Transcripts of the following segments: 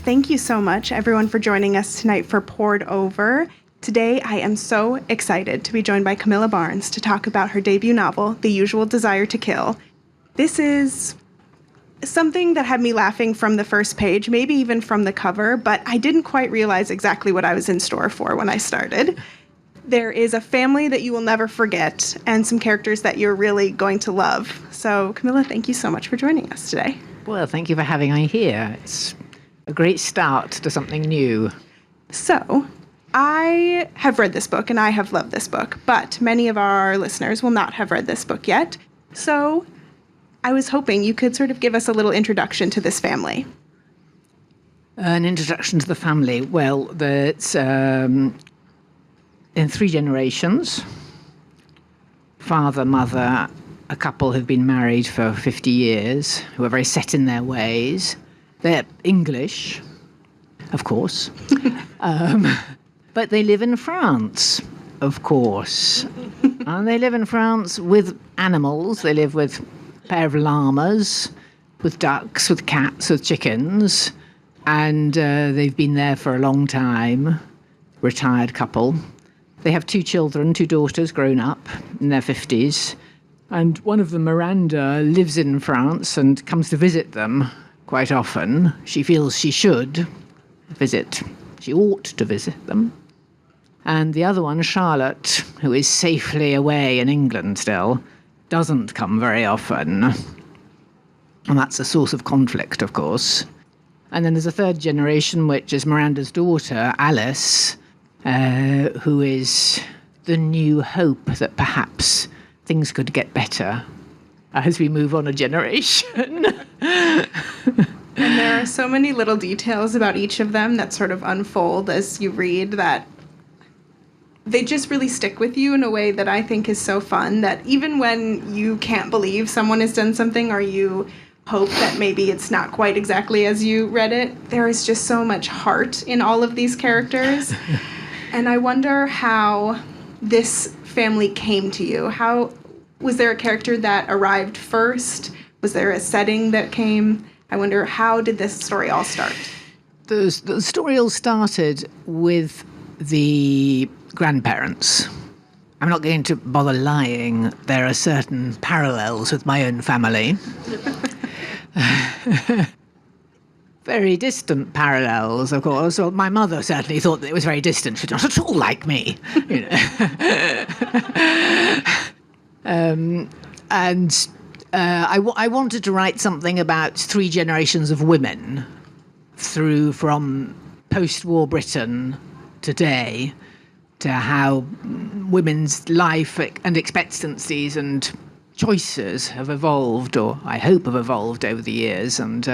Thank you so much, everyone, for joining us tonight for Poured Over. Today, I am so excited to be joined by Camilla Barnes to talk about her debut novel, The Usual Desire to Kill. This is something that had me laughing from the first page, maybe even from the cover, but I didn't quite realize exactly what I was in store for when I started. There is a family that you will never forget and some characters that you're really going to love. So, Camilla, thank you so much for joining us today. Well, thank you for having me here. It's a great start to something new. So, I have read this book and I have loved this book, but many of our listeners will not have read this book yet. So, I was hoping you could sort of give us a little introduction to this family. An introduction to the family. Well, it's in 3 generations. Father, mother, a couple who've been married for 50 years, who are very set in their ways. They're English, of course. But they live in France, of course. And they live in France with animals. They live with a pair of llamas, with ducks, with cats, with chickens. And they've been there for a long time, retired couple. They have 2 children, 2 daughters grown up in their 50s. And one of them, Miranda, lives in France and comes to visit them quite often. She feels she should visit. She ought to visit them. And the other one, Charlotte, who is safely away in England still, doesn't come very often. And that's a source of conflict, of course. And then there's a 3rd generation, which is Miranda's daughter, Alice, who is the new hope that perhaps things could get better as we move on a generation. And there are so many little details about each of them that sort of unfold as you read that they just really stick with you in a way that I think is so fun, that even when you can't believe someone has done something or you hope that maybe it's not quite exactly as you read it, there is just so much heart in all of these characters. And I wonder how this family came to you. How was there a character that arrived first? Was there a setting that came? I wonder, how did this story all start? The story all started with the grandparents. I'm not going to bother lying. There are certain parallels with my own family. Very distant parallels, of course. Well, my mother certainly thought that it was very distant. She's not at all like me, you know. I wanted to write something about 3 generations of women from post-war Britain today to how women's life and expectancies and choices have evolved, or I hope have evolved over the years. And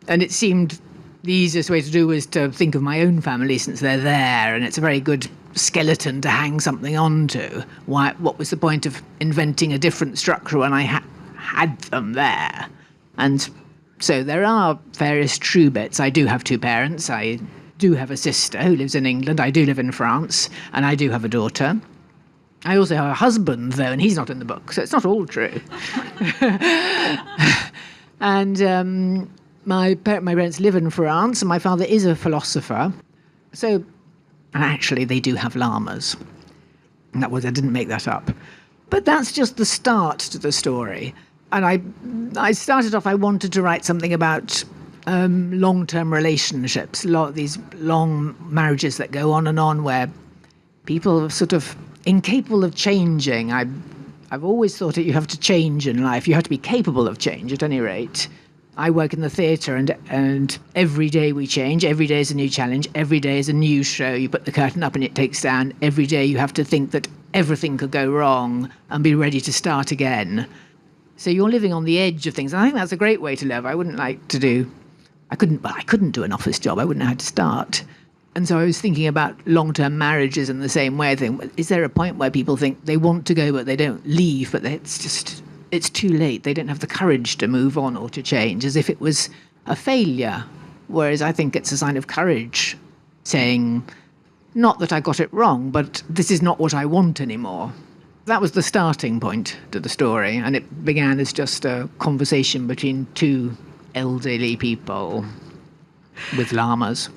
it seemed the easiest way to do was to think of my own family, since they're there, and it's a very good skeleton to hang something onto. What was the point of inventing a different structure when I had them there? And so there are various true bits. I do have 2 parents. I do have a sister who lives in England. I do live in France, and I do have a daughter. I also have a husband, though, and he's not in the book, so it's not all true. And my parents live in France, and my father is a philosopher. So, and actually, they do have llamas. And I didn't make that up. But that's just the start to the story. And I started off, I wanted to write something about long-term relationships, these long marriages that go on, where people are sort of incapable of changing. I've always thought that you have to change in life. You have to be capable of change, at any rate. I work in the theatre, and every day we change. Every day is a new challenge. Every day is a new show. You put the curtain up and it takes down. Every day you have to think that everything could go wrong and be ready to start again. So you're living on the edge of things. And I think that's a great way to live. I couldn't do an office job. I wouldn't know how to start. And so I was thinking about long-term marriages in the same way. I think, is there a point where people think they want to go but they don't leave, but it's too late. They don't have the courage to move on or to change, as if it was a failure. Whereas I think it's a sign of courage, saying, not that I got it wrong, but this is not what I want anymore. That was the starting point to the story, and it began as just a conversation between 2 elderly people with llamas.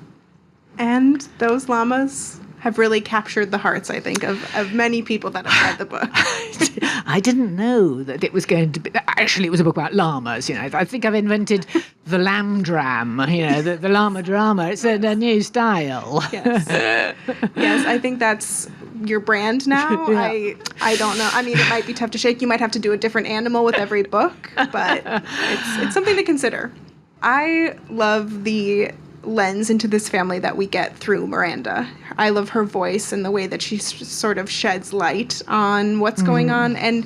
And those llamas have really captured the hearts, I think, of many people that have read the book. I didn't know that it was going to be... Actually, it was a book about llamas, I think I've invented the lamb dram, the llama drama. It's a new style. Yes. Yes, I think that's your brand now. Yeah. I don't know. I mean, it might be tough to shake. You might have to do a different animal with every book, but it's something to consider. I love the lens into this family that we get through Miranda. I love her voice and the way that she sort of sheds light on what's going on, and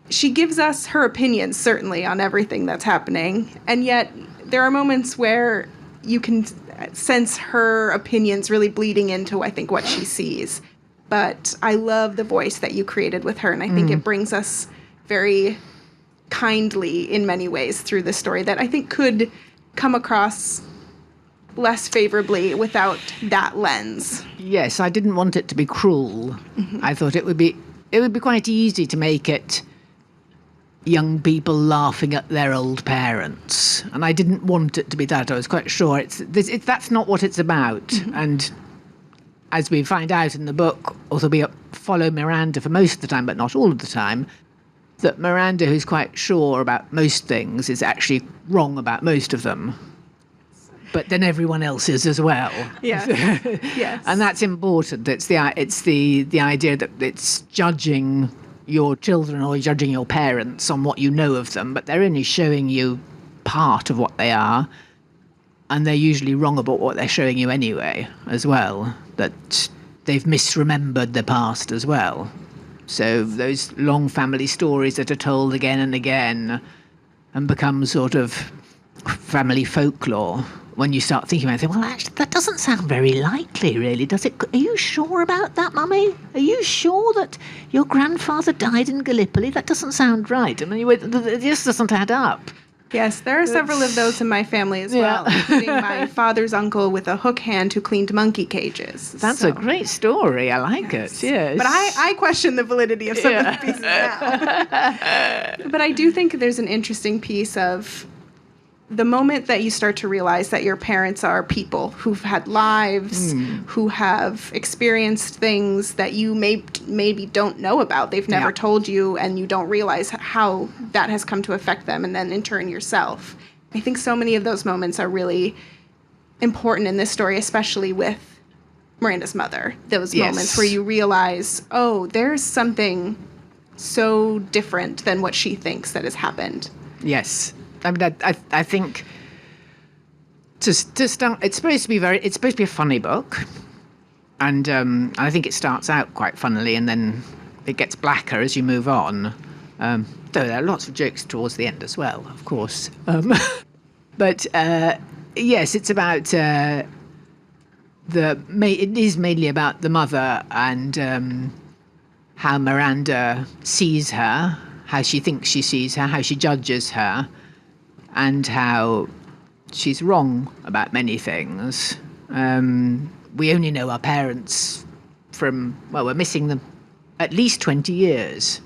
she gives us her opinions, certainly, on everything that's happening, and yet there are moments where you can sense her opinions really bleeding into, I think, what she sees. But I love the voice that you created with her, and I think it brings us very kindly in many ways through this story that I think could come across less favorably without that lens. Yes, I didn't want it to be cruel. I thought it would be quite easy to make it young people laughing at their old parents, and I didn't want it to be that. I was quite sure that's not what it's about. And as we find out in the book, although we follow Miranda for most of the time, but not all of the time, that Miranda, who's quite sure about most things, is actually wrong about most of them. But then everyone else is as well. Yes. Yes. And that's important. It's the idea that it's judging your children or judging your parents on what you know of them, but they're only showing you part of what they are, and they're usually wrong about what they're showing you anyway, as well. That they've misremembered the past as well. So those long family stories that are told again and again and become sort of family folklore. When you start thinking about it, well, actually, that doesn't sound very likely, really, does it? Are you sure about that, Mummy? Are you sure that your grandfather died in Gallipoli? That doesn't sound right. I mean, it just doesn't add up. Yes, there are several of those in my family as well, including my father's uncle with a hook hand who cleaned monkey cages. That's a great story. I like it, yes. But I question the validity of some of the pieces now. But I do think there's an interesting piece of the moment that you start to realize that your parents are people who've had lives, who have experienced things that you maybe don't know about. They've never told you, and you don't realize how that has come to affect them, and then in turn yourself. I think so many of those moments are really important in this story, especially with Miranda's mother. Those moments where you realize, oh, there's something so different than what she thinks that has happened. Yes. I mean, I think to start, it's supposed to be a funny book, and I think it starts out quite funnily, and then it gets blacker as you move on. Though there are lots of jokes towards the end as well, of course. But yes, it's about it is mainly about the mother and how Miranda sees her, how she thinks she sees her, how she judges her, and how she's wrong about many things. We only know our parents from, well, we're missing them at least 20 years.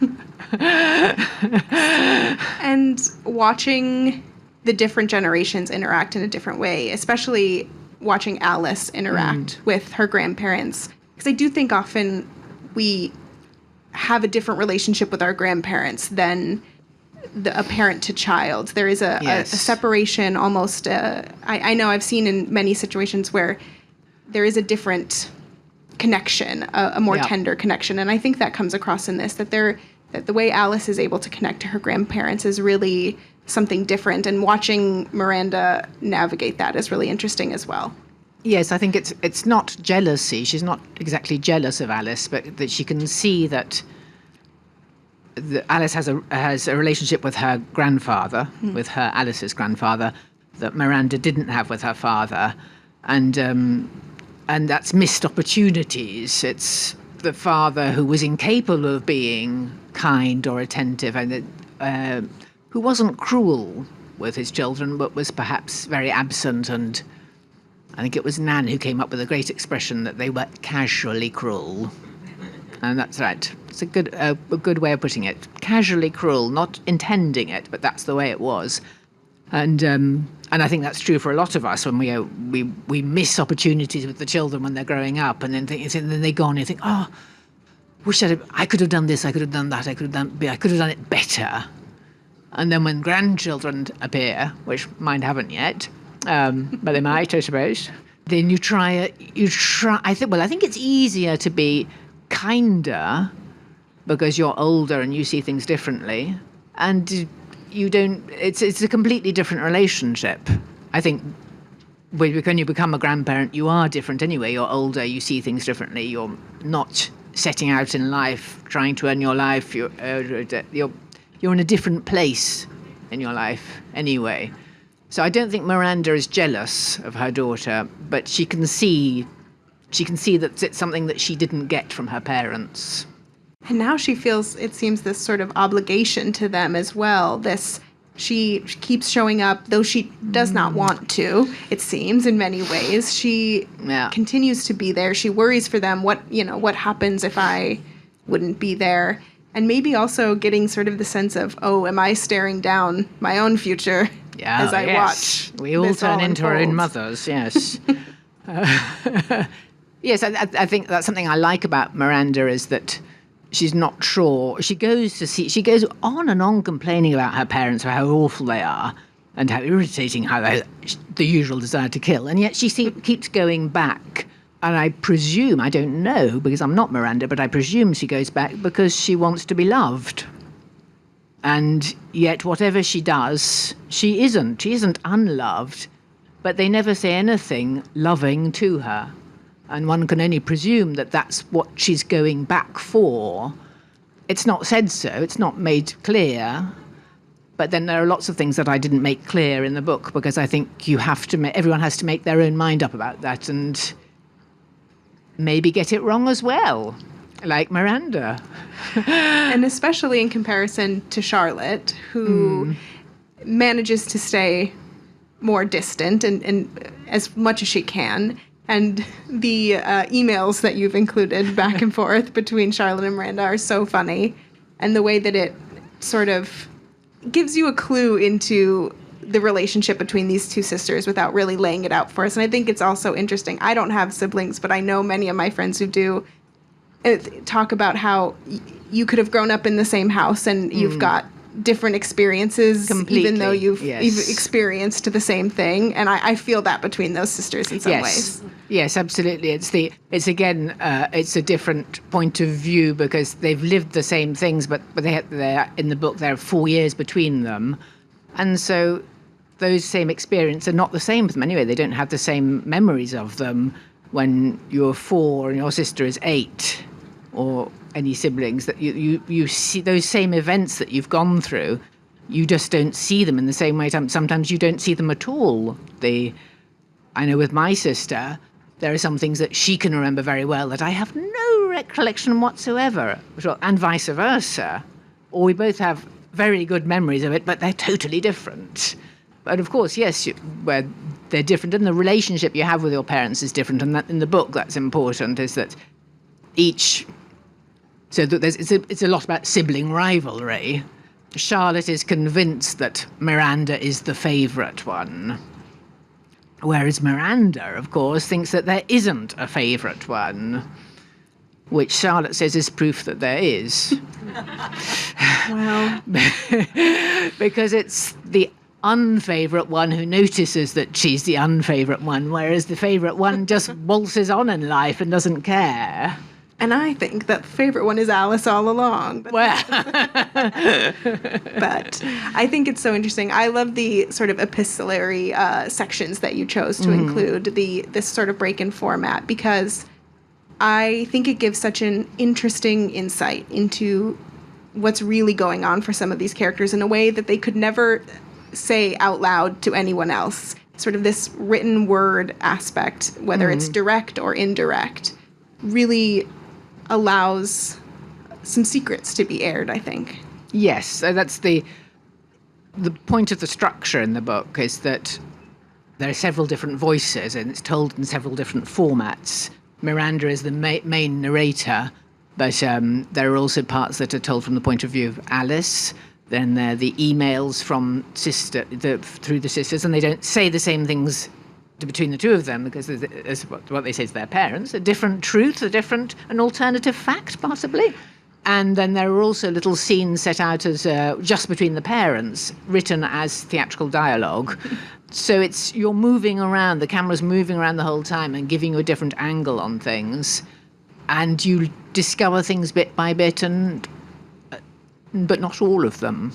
And watching the different generations interact in a different way, especially watching Alice interact with her grandparents. Because I do think often we have a different relationship with our grandparents than a parent to child. There is a separation almost. I know I've seen in many situations where there is a different connection, a more tender connection. And I think that comes across in this, that the way Alice is able to connect to her grandparents is really something different. And watching Miranda navigate that is really interesting as well. Yes, I think it's not jealousy. She's not exactly jealous of Alice, but that she can see that Alice has a relationship with her grandfather, with her Alice's grandfather, that Miranda didn't have with her father, and that's missed opportunities. It's the father who was incapable of being kind or attentive, and who wasn't cruel with his children, but was perhaps very absent. And I think it was Nan who came up with a great expression that they were casually cruel. And that's right. It's a good way of putting it. Casually cruel, not intending it, but that's the way it was. And I think that's true for a lot of us when we miss opportunities with the children when they're growing up, and then they go on and you think, oh, I could have done this, I could have done that, I could have done it better. And then when grandchildren appear, which mine haven't yet, but they might, I suppose, then you try. I think it's easier to be kinder because you're older and you see things differently, and you don't. It's a completely different relationship. I think when you become a grandparent, you are different anyway. You're older, you see things differently. You're not setting out in life trying to earn your life. You're in a different place in your life anyway. So I don't think Miranda is jealous of her daughter, but she can see that it's something that she didn't get from her parents. And now she feels, it seems, this sort of obligation to them as well. She keeps showing up, though she does not want to, it seems, in many ways. She continues to be there. She worries for them. What happens if I wouldn't be there? And maybe also getting sort of the sense of, oh, am I staring down my own future as I watch? We all turn into our own mothers, yes. Yes, I think that's something I like about Miranda is that she's not sure. She goes on and on complaining about her parents, how awful they are, and how irritating, how the usual desire to kill. And yet she keeps going back. And I presume, I don't know, because I'm not Miranda, but I presume she goes back because she wants to be loved. And yet whatever she does, she isn't. She isn't unloved, but they never say anything loving to her. And one can only presume that that's what she's going back for. It's not said so, it's not made clear. But then there are lots of things that I didn't make clear in the book, because I think everyone has to make their own mind up about that and maybe get it wrong as well, like Miranda. And especially in comparison to Charlotte, who manages to stay more distant and as much as she can. And the emails that you've included back and forth between Charlotte and Miranda are so funny. And the way that it sort of gives you a clue into the relationship between these two sisters without really laying it out for us. And I think it's also interesting. I don't have siblings, but I know many of my friends who do talk about how you could have grown up in the same house and you've got different experiences, completely, even though you've experienced the same thing. And I feel that between those sisters in some ways. Yes, absolutely. It's a different point of view because they've lived the same things, but they're in the book there are 4 years between them, and so those same experiences are not the same for them anyway. They don't have the same memories of them when you're 4 and your sister is 8, or any siblings, that you see those same events that you've gone through. You just don't see them in the same way. Sometimes you don't see them at all. I know with my sister, there are some things that she can remember very well that I have no recollection whatsoever, and vice versa. Or we both have very good memories of it, but they're totally different. But of course, yes, where they're different, and the relationship you have with your parents is different. And that in the book, that's important, is that each. So that it's a lot about sibling rivalry. Charlotte is convinced that Miranda is the favourite one, whereas Miranda, of course, thinks that there isn't a favourite one, which Charlotte says is proof that there is. Wow. Because it's the unfavourite one who notices that she's the unfavourite one, whereas the favourite one just waltzes on in life and doesn't care. And I think that the favorite one is Alice all along. But, but I think it's so interesting. I love the sort of epistolary sections that you chose to include, this sort of break in format, because I think it gives such an interesting insight into what's really going on for some of these characters in a way that they could never say out loud to anyone else. Sort of this written word aspect, whether it's direct or indirect, really allows some secrets to be aired, I think. Yes, so that's the point of the structure in the book, is that there are several different voices and it's told in several different formats. Miranda is the main narrator, but there are also parts that are told from the point of view of Alice, Then there are the emails from through the sisters, and they don't say the same things between the two of them because as what they say to their parents, a different truth, an alternative fact, possibly. And then there are also little scenes set out as just between the parents, written as theatrical dialogue. So you're moving around, the camera's moving around the whole time and giving you a different angle on things. And you discover things bit by bit, but not all of them.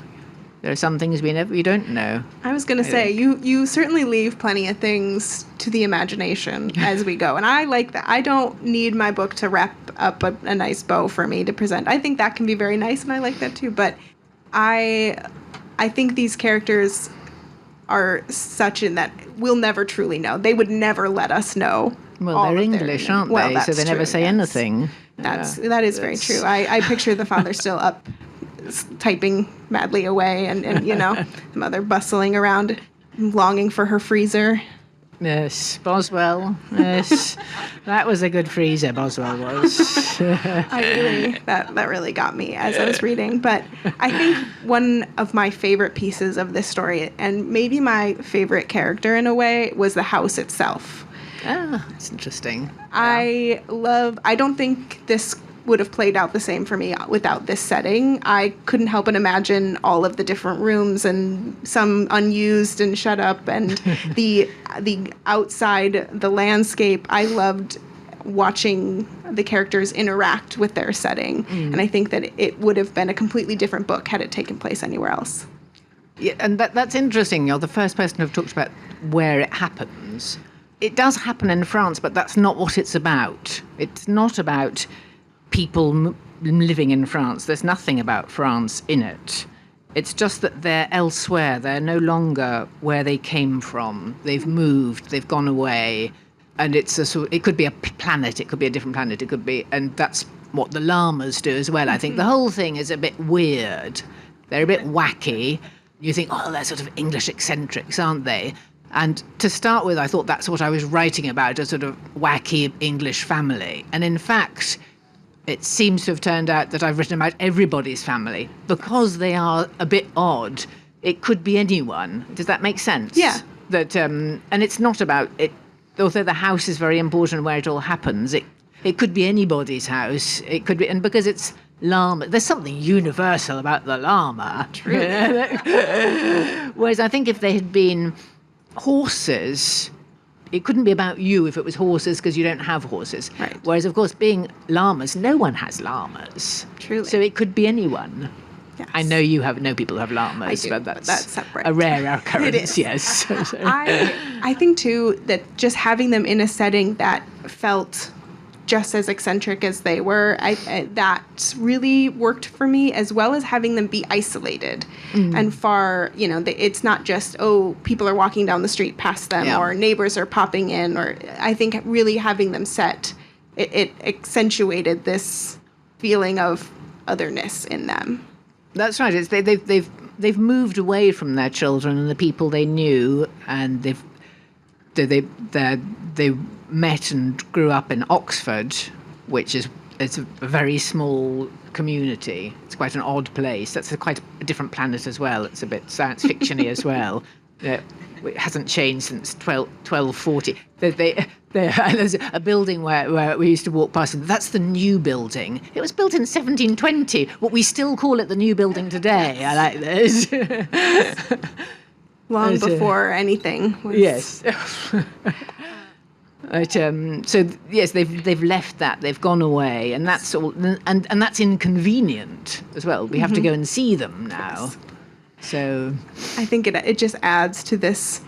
There are some things we don't know. I was going to say, you certainly leave plenty of things to the imagination as we go. And I like that. I don't need my book to wrap up a nice bow for me to present. I think that can be very nice, and I like that too. But I think these characters are such in that we'll never truly know. They would never let us know. Well, they're English, aren't they? So they never say anything. That is very true. I picture the father still up typing madly away and the mother bustling around longing for her freezer. Yes, Boswell. Yes, that was a good freezer, Boswell was. That really got me as I was reading. But I think one of my favorite pieces of this story, and maybe my favorite character in a way, was the house itself. Ah, that's interesting. I don't think this would have played out the same for me without this setting. I couldn't help but imagine all of the different rooms and some unused and shut up, and the outside, the landscape. I loved watching the characters interact with their setting, and I think that it would have been a completely different book had it taken place anywhere else. Yeah, and that's interesting. You're the first person who've talked about where it happens. It does happen in France, but that's not what it's about. It's not about people living in France. There's nothing about France in it. It's just that they're elsewhere. They're no longer where they came from. They've moved. They've gone away. And it could be a planet. It could be a different planet. It could be, and that's what the llamas do as well. I think the whole thing is a bit weird. They're a bit wacky. You think, oh, they're sort of English eccentrics, aren't they? And to start with, I thought that's what I was writing about, a sort of wacky English family. And in fact, it seems to have turned out that I've written about everybody's family. Because they are a bit odd, it could be anyone. Does that make sense? Yeah. And it's not about it, although the house is very important where it all happens, it could be anybody's house. It could be, and because it's llama, there's something universal about the llama. True. Whereas I think if they had been horses, it couldn't be about you if it was horses because you don't have horses. Right. Whereas, of course, being llamas, no one has llamas. Truly. So it could be anyone. Yes. I know you know people have llamas, I do, but that's separate. a rare occurrence. It is. Yes. I think too that just having them in a setting that felt just as eccentric as they were, that really worked for me, as well as having them be isolated and far. It's not just, people are walking down the street past them, or neighbors are popping in, or I think really having them set, it accentuated this feeling of otherness in them. That's right. It's they've moved away from their children and the people they knew, and they met and grew up in Oxford, which it's a very small community. It's quite an odd place. That's quite a different planet as well. It's a bit science fiction-y as well. It hasn't changed since 1240. There's a building where we used to walk past, and that's the new building. It was built in 1720, but we still call it the new building today. I like this. Long before anything was... Yes. So yes, they've left that. They've gone away, and that's all. And that's inconvenient as well. We have to go and see them now. Yes. So I think it just adds to this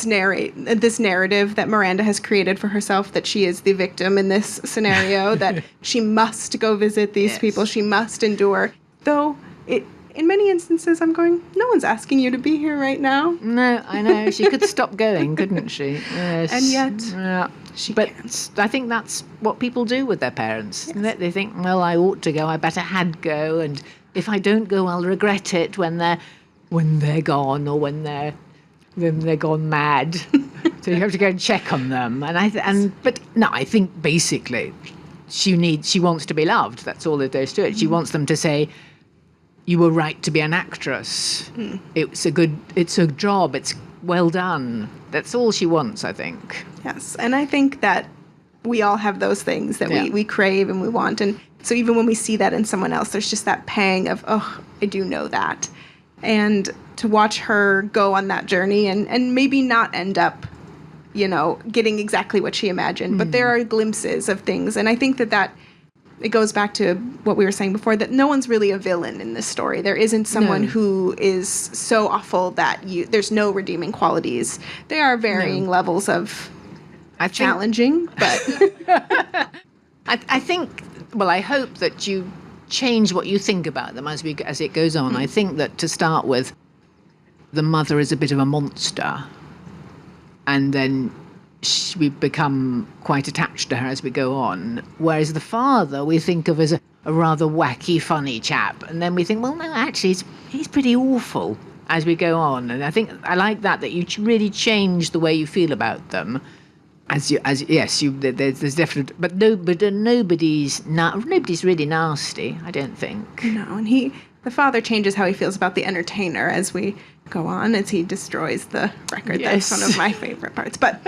narrative that Miranda has created for herself, that she is the victim in this scenario, that she must go visit these people, she must endure. Though in many instances I'm going, no one's asking you to be here right now. No, I know. She could stop going, couldn't she? Yes. And yet But I think that's what people do with their parents. Yes. They think, well, I ought to go, I better had go, and if I don't go, I'll regret it when they're gone, or when they're gone mad. So you have to go and check on them. I think basically she wants to be loved. That's all there is to it. She wants them to say, you were right to be an actress. It's a job. It's well done. That's all she wants, I think. Yes, and I think that we all have those things that Yeah. we crave and we want. And so even when we see that in someone else, there's just that pang of, oh, I do know that. And to watch her go on that journey and maybe not end up, getting exactly what she imagined, but there are glimpses of things. And I think that it goes back to what we were saying before, that no one's really a villain in this story. There isn't someone No. who is so awful that there's no redeeming qualities. There are varying levels of challenging, but I think, well, I hope that you change what you think about them as it goes on. I think that to start with, the mother is a bit of a monster, and then we become quite attached to her as we go on. Whereas the father we think of as a rather wacky, funny chap, and then we think, well, no, actually, he's pretty awful as we go on. And I think I like that you really change the way you feel about them. There's definitely, but nobody's really nasty, I don't think. no. And the father changes how he feels about the entertainer as we go on, as he destroys the record. Yes. That's one of my favorite parts. But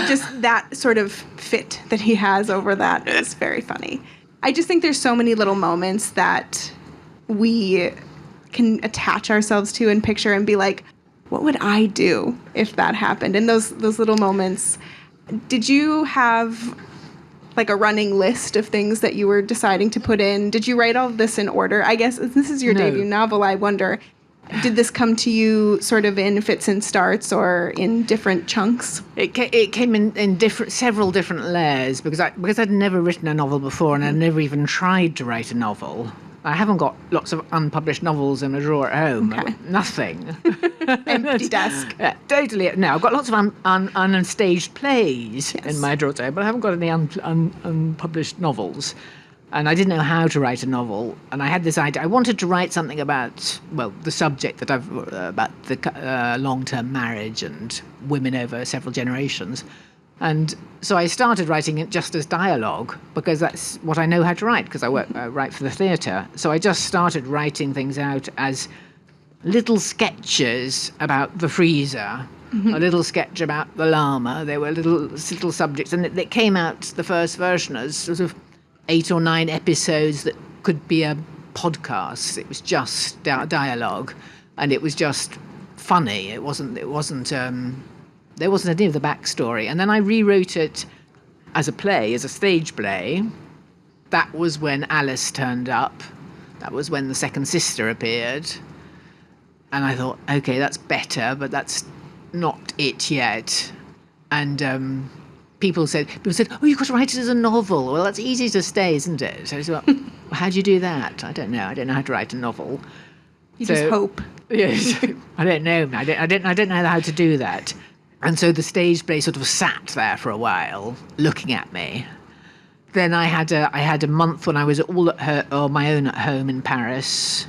just that sort of fit that he has over that is very funny. I just think there's so many little moments that we can attach ourselves to and picture and be like, what would I do if that happened? And those little moments. Did you have like a running list of things that you were deciding to put in? Did you write all of this in order? I guess this is your No. debut novel. I wonder, did this come to you sort of in fits and starts or in different chunks? It came in several different layers because I'd never written a novel before, and I'd never even tried to write a novel. I haven't got lots of unpublished novels in a drawer at home. Okay. Nothing. Empty desk. Yeah, totally. No, I've got lots of unstaged plays in my drawer, but I haven't got any unpublished novels. And I didn't know how to write a novel. And I had this idea. I wanted to write something about, the subject that about the long-term marriage and women over several generations. And so I started writing it just as dialogue because that's what I know how to write, because I write for the theatre. So I just started writing things out as little sketches about the freezer, a little sketch about the llama. They were little subjects, and it came out, the first version, as sort of 8 or 9 episodes that could be a podcast. It was just dialogue, and it was just funny. There wasn't any of the backstory. And then I rewrote it as a play, as a stage play. That was when Alice turned up. That was when the second sister appeared. And I thought, okay, that's better, but that's not it yet. And people said, oh, you've got to write it as a novel. Well, that's easy to say, isn't it? So I said, well, how do you do that? I don't know. I don't know how to write a novel. You just hope. Yes, I don't know. I don't know how to do that. And so the stage play sort of sat there for a while, looking at me. Then I had a month when I was all on my own at home in Paris,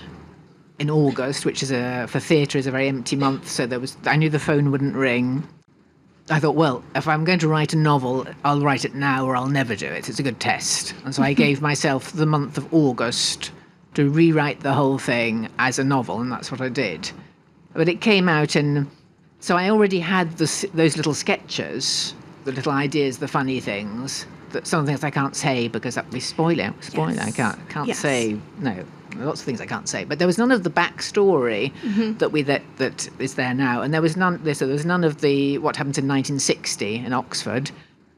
in August, which is for theatre is a very empty month. So I knew the phone wouldn't ring. I thought, well, if I'm going to write a novel, I'll write it now or I'll never do it. It's a good test. And so I gave myself the month of August to rewrite the whole thing as a novel, and that's what I did. But it came out so I already had those little sketches, the little ideas, the funny things, some things I can't say because that would be spoiler. Yes. I can't Yes. say, no, lots of things I can't say. But there was none of the backstory that is there now. And there was none of the what happened in 1960 in Oxford.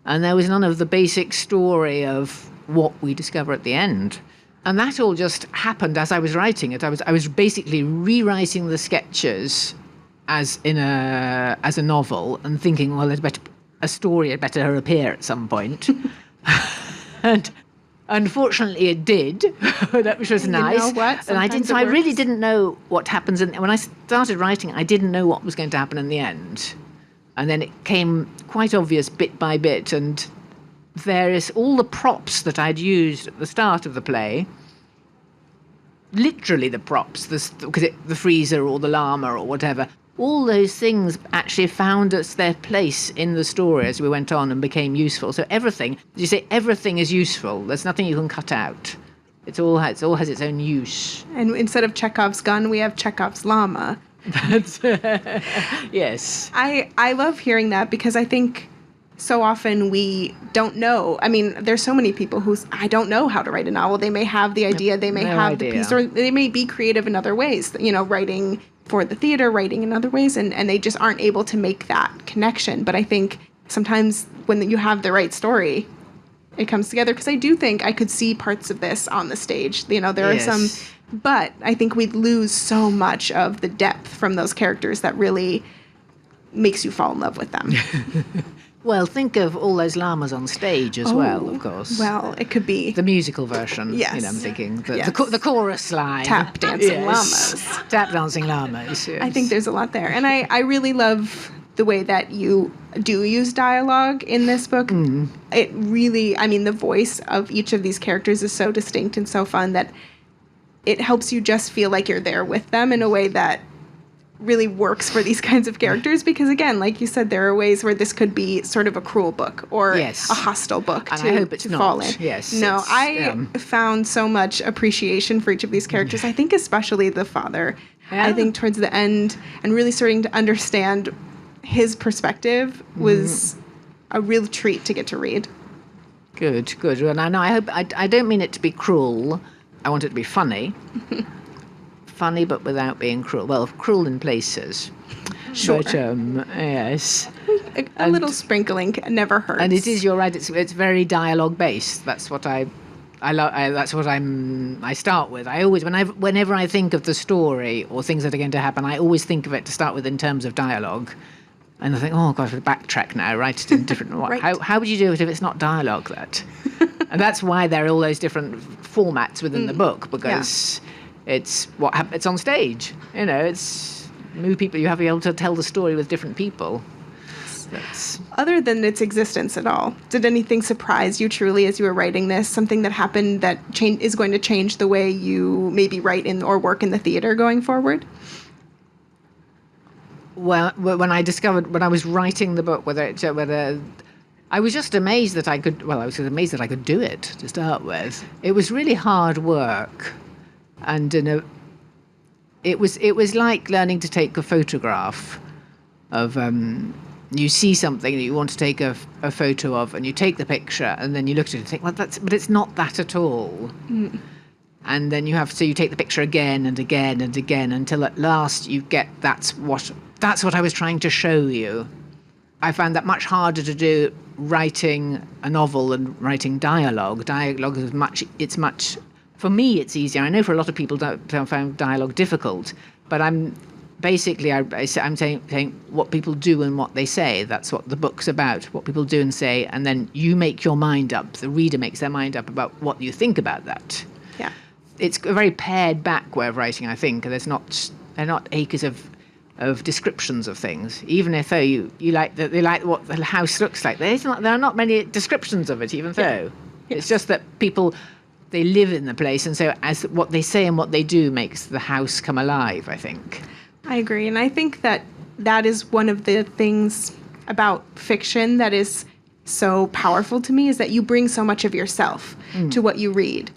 And there was none of the basic story of what we discover at the end. And that all just happened as I was writing it. I was basically rewriting the sketches as a novel and thinking, well, a story had better appear at some point. And unfortunately it did, which was nice. You know what? And I Sometimes it really works. didn't know what happens. And when I started writing, I didn't know what was going to happen in the end. And then it came quite obvious bit by bit, and all the props that I'd used at the start of the play, literally the props, the freezer or the llama or whatever, all those things actually found their place in the story as we went on and became useful. So everything is useful. There's nothing you can cut out. It all has its own use. And instead of Chekhov's gun, we have Chekhov's llama. Yes. I love hearing that because I think so often we don't know. I mean, there's so many people I don't know how to write a novel. They may have the idea, they may have the piece, or they may be creative in other ways, writing for the theater, writing in other ways, and they just aren't able to make that connection. But I think sometimes when you have the right story, it comes together, because I do think I could see parts of this on the stage. There are some, but I think we'd lose so much of the depth from those characters that really makes you fall in love with them. Well, think of all those llamas on stage as well, of course. Well, it could be the musical version. Yes. I'm thinking Yes. the chorus line. Tap dancing llamas. Tap dancing llamas. Yes. I think there's a lot there. And I really love the way that you do use dialogue in this book. It really, the voice of each of these characters is so distinct and so fun that it helps you just feel like you're there with them in a way that really works for these kinds of characters, because again, like you said, there are ways where this could be sort of a cruel book or a hostile book and to, I hope it's to not. fall in. Yes, no, I found so much appreciation for each of these characters. I think especially the father. Yeah. I think towards the end, and really starting to understand his perspective was a real treat to get to read. Good. And I hope I don't mean it to be cruel. I want it to be funny. Funny, but without being cruel. Well, cruel in places. Sure. But, yes. A little sprinkling never hurts. And it is, you're right, it's very dialogue based. That's what I that's what I start with. I always, whenever I think of the story or things that are going to happen, I always think of it to start with in terms of dialogue. And I think, oh gosh, I'll backtrack now, write it in different. Right. How would you do it if it's not dialogue? That, and that's why there are all those different formats within the book, because it's it's on stage. It's move people. You have to be able to tell the story with different people. Other than its existence at all, did anything surprise you truly as you were writing this? Something that happened that is going to change the way you maybe write in or work in the theater going forward? Well, when I was writing the book, whether I was just amazed that I could. Well, I was amazed that I could do it to start with. It was really hard work, and it was like learning to take a photograph of. You see something that you want to take a photo of, and you take the picture, and then you look at it and think, well, but it's not that at all. And then you take the picture again and again and again until at last you get that's what I was trying to show you. I found that much harder to do writing a novel and writing dialogue. Dialogue is much for me it's easier. I know for a lot of people don't find dialogue difficult, but I'm saying what people do and what they say. That's what the book's about, what people do and say, and then you make your mind up. The reader makes their mind up about what you think about that. Yeah. It's a very pared back way of writing, I think. They're not acres of descriptions of things. Even if you like what the house looks like, there are not many descriptions of it, even though. It's just that people, they live in the place, and so as what they say and what they do makes the house come alive, I think. I agree. And I think that is one of the things about fiction that is so powerful to me, is that you bring so much of yourself to what you read.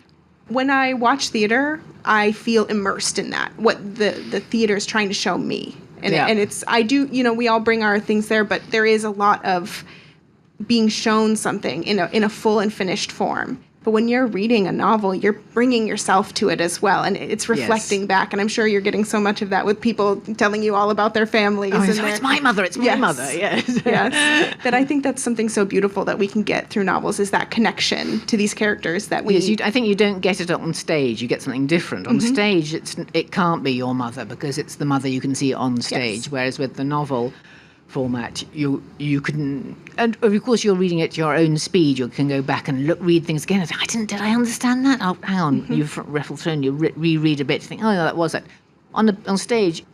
When I watch theater, I feel immersed in that, what the theater is trying to show me. And we all bring our things there, but there is a lot of being shown something in a full and finished form. But when you're reading a novel, you're bringing yourself to it as well, and it's reflecting back. And I'm sure you're getting so much of that with people telling you all about their families. It's my mother. It's my mother. Yes. Yes. That I think that's something so beautiful that we can get through novels, is that connection to these characters that we. Yes, I think you don't get it on stage. You get something different on stage. It can't be your mother, because it's the mother you can see on stage. Yes. Whereas with the novel format, you can, and of course you're reading at your own speed. You can go back and read things again and think, did I understand that? Oh, hang on, you ruffle through and you reread a bit, think, oh, no, that was it. On stage,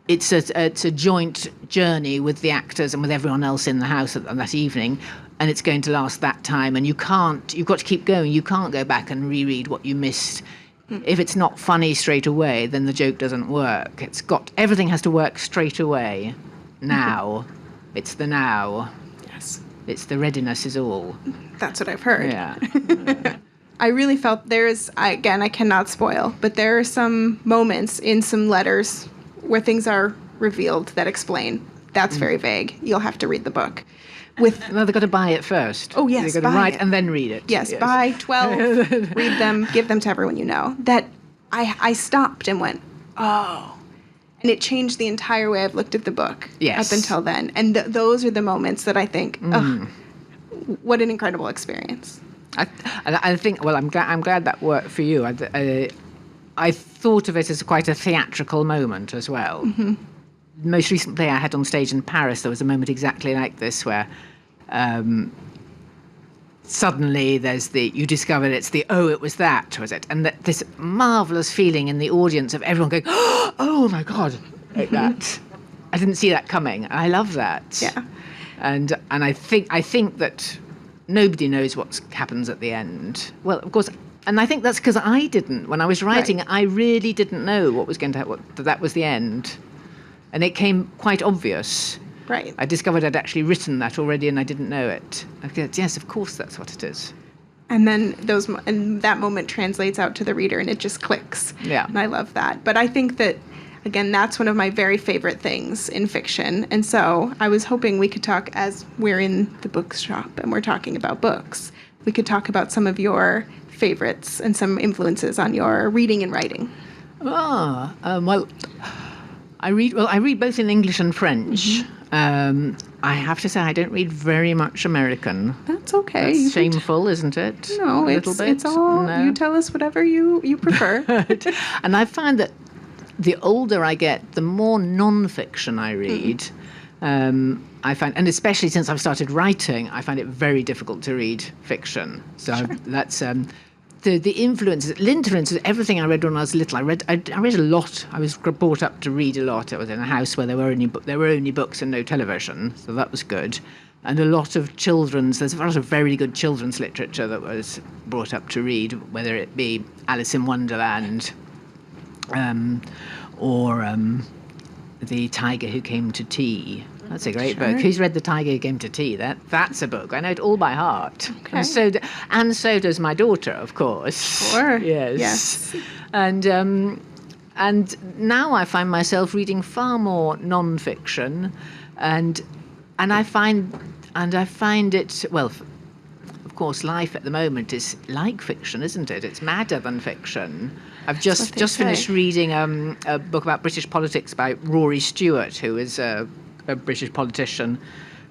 it's a joint journey with the actors and with everyone else in the house that evening, and it's going to last that time. And you've got to keep going. You can't go back and reread what you missed. If it's not funny straight away, then the joke doesn't work. Everything has to work straight away. Now. It's the now. Yes. It's the readiness is all. That's what I've heard. Yeah. I really felt again, I cannot spoil, but there are some moments in some letters where things are revealed that explain. That's very vague. You'll have to read the book. No, they've got to buy it first. Oh, yes, They've got to buy write it. and then read it. Yes, buy 12, read them, give them to everyone you know. That I stopped and went, oh. And it changed the entire way I've looked at the book Yes. up until then. And those are the moments that I think, oh, what an incredible experience. I think. Well, I'm glad that worked for you. I thought of it as quite a theatrical moment as well. Mm-hmm. The most recent play I had on stage in Paris, there was a moment exactly like this where suddenly you discover it's it was that, was it? And this marvellous feeling in the audience of everyone going, oh my God, like that. I didn't see that coming. I love that. Yeah. And I think that nobody knows what happens at the end. Well, of course, and I think that's because I didn't. When I was writing, Right. I really didn't know what was going to happen, that was the end. And it came quite obvious. Right. I discovered I'd actually written that already and I didn't know it. I said, yes, of course that's what it is. And then that moment translates out to the reader and it just clicks. Yeah. And I love that. But I think that, again, that's one of my very favorite things in fiction. And so I was hoping we could talk, as we're in the bookshop and we're talking about books, we could talk about some of your favorites and some influences on your reading and writing. Well, I read both in English and French. I have to say I don't read very much American. That's okay. That's shameful, isn't it? No, it's all, No. you tell us whatever you prefer. And I find that the older I get, the more non-fiction I read. I find, and especially since I've started writing, I find it very difficult to read fiction. So that's the influences. Influences everything I read when I was little. I read a lot. I was brought up to read a lot. I was in a house where there were only books and no television, so that was good. And a lot of there's a lot of very good children's literature that was brought up to read, whether it be Alice in Wonderland, or The Tiger Who Came to Tea. That's a great book. Who's read The Tiger Who Came to Tea? That's a book. I know it all by heart. Okay. And so does my daughter, of course. Sure. Yes. And now I find myself reading far more non-fiction, and I find it, well, of course, life at the moment is like fiction, isn't it? It's madder than fiction. I've just finished reading a book about British politics by Rory Stewart, who is a British politician,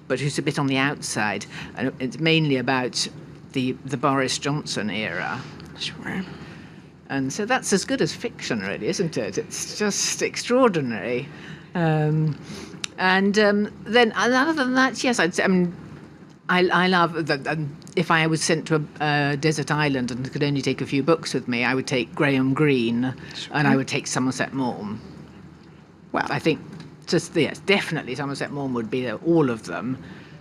but who's a bit on the outside. And it's mainly about the Boris Johnson era. Sure. And so that's as good as fiction, really, isn't it? It's just extraordinary. Then other than that, yes, I love that. If I was sent to a desert island and could only take a few books with me, I would take Graham Greene, and I would take Somerset Maugham. Wow. I think definitely Somerset Maugham would be there, all of them.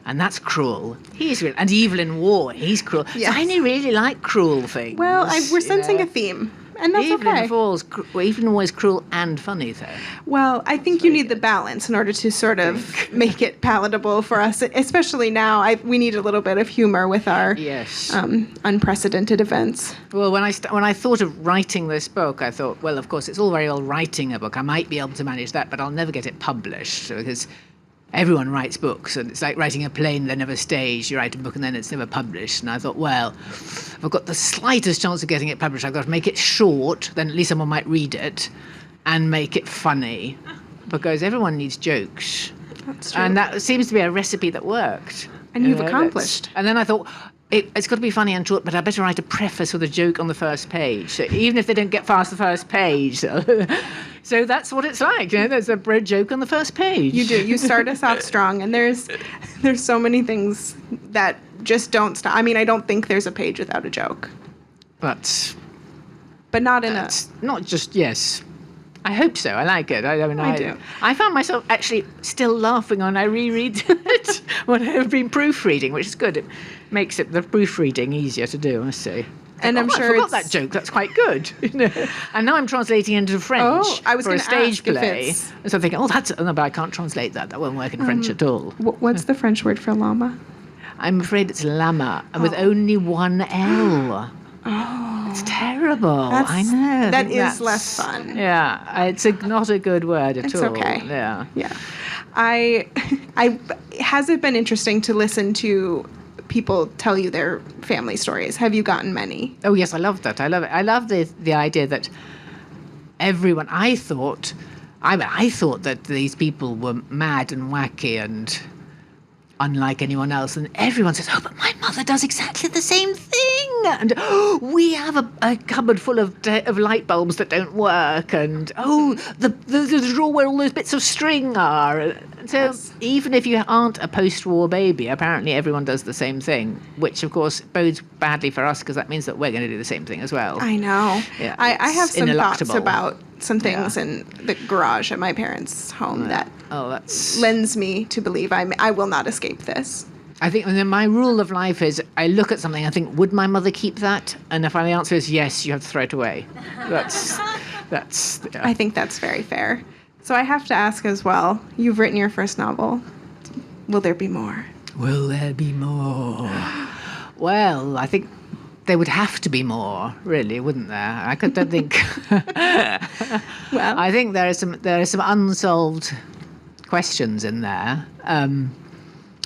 And that's cruel. He's real. And Evil in War, he's cruel. Yes. So I only really like cruel things. Well, we're sensing a theme, and that's Evil okay. in Evil in War is cruel and funny, though. Well, I think you need the balance in order to sort of make it palatable for us, especially now. We need a little bit of humor with our unprecedented events. Well, when I thought of writing this book, I thought, well, of course, it's all very well writing a book. I might be able to manage that, but I'll never get it published because everyone writes books, and it's like writing a play and they're never staged. You write a book and then it's never published. And I thought, well, if I've got the slightest chance of getting it published, I've got to make it short, then at least someone might read it, and make it funny, because everyone needs jokes. That's true. And that seems to be a recipe that worked. And you've accomplished. And then I thought, it's got to be funny and short, but I better write a preface with a joke on the first page. So even if they don't get past the first page. So that's what it's like. There's a joke on the first page. You do. You start us off strong, and there's so many things that just don't stop. I mean, I don't think there's a page without a joke. But not in not just, yes. I hope so. I like it. I do. I found myself actually still laughing when I reread it when I've been proofreading, which is good. It makes the proofreading easier to do, I see. And I'm sure I forgot that joke. That's quite good. And now I'm translating into French for a stage play. And so I'm thinking, but I can't translate that. That won't work in French at all. What's the French word for llama? I'm afraid it's llama, and with only one L. Oh, It's terrible. I know. That think is that's- less fun. Yeah, it's not a good word at It's all. okay. Yeah. Yeah. Has it been interesting to listen to people tell you their family stories? Have you gotten many? Oh yes, I love that. I love it. I love the idea that everyone. I thought that these people were mad and wacky and unlike anyone else, and everyone says, "Oh, but my mother does exactly the same thing," and we have a cupboard full of light bulbs that don't work, and the drawer where all those bits of string are. So Yes. even if you aren't a post-war baby, apparently everyone does the same thing, which of course bodes badly for us because that means that we're going to do the same thing as well. I know. Yeah, I have it's some thoughts ineluctable. about some things in the garage at my parents' home that that's lends me to believe I will not escape this. I think and then my rule of life is I look at something, I think, would my mother keep that? And if the answer is yes, you have to throw it away. That's yeah. I think that's very fair. So I have to ask as well, you've written your first novel. Will there be more? Will there be more? Well, I think there would have to be more, really, wouldn't there? I don't think. Well, I think there are some unsolved questions in there.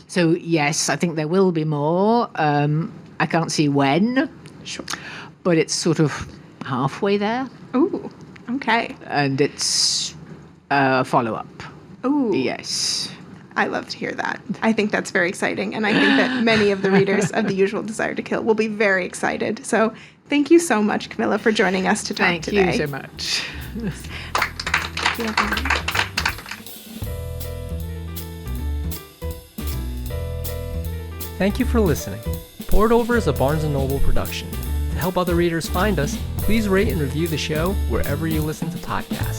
So yes, I think there will be more. I can't see when, sure. but it's sort of halfway there, Ooh, okay. and it's a follow-up. Ooh. Yes. I love to hear that. I think that's very exciting, and I think that many of the readers of The Usual Desire to Kill will be very excited. So thank you so much, Camilla, for joining us to talk Thank today. you so much. Thank you, everyone. Thank you for listening. Poured Over is a Barnes & Noble production. To help other readers find us, please rate and review the show wherever you listen to podcasts.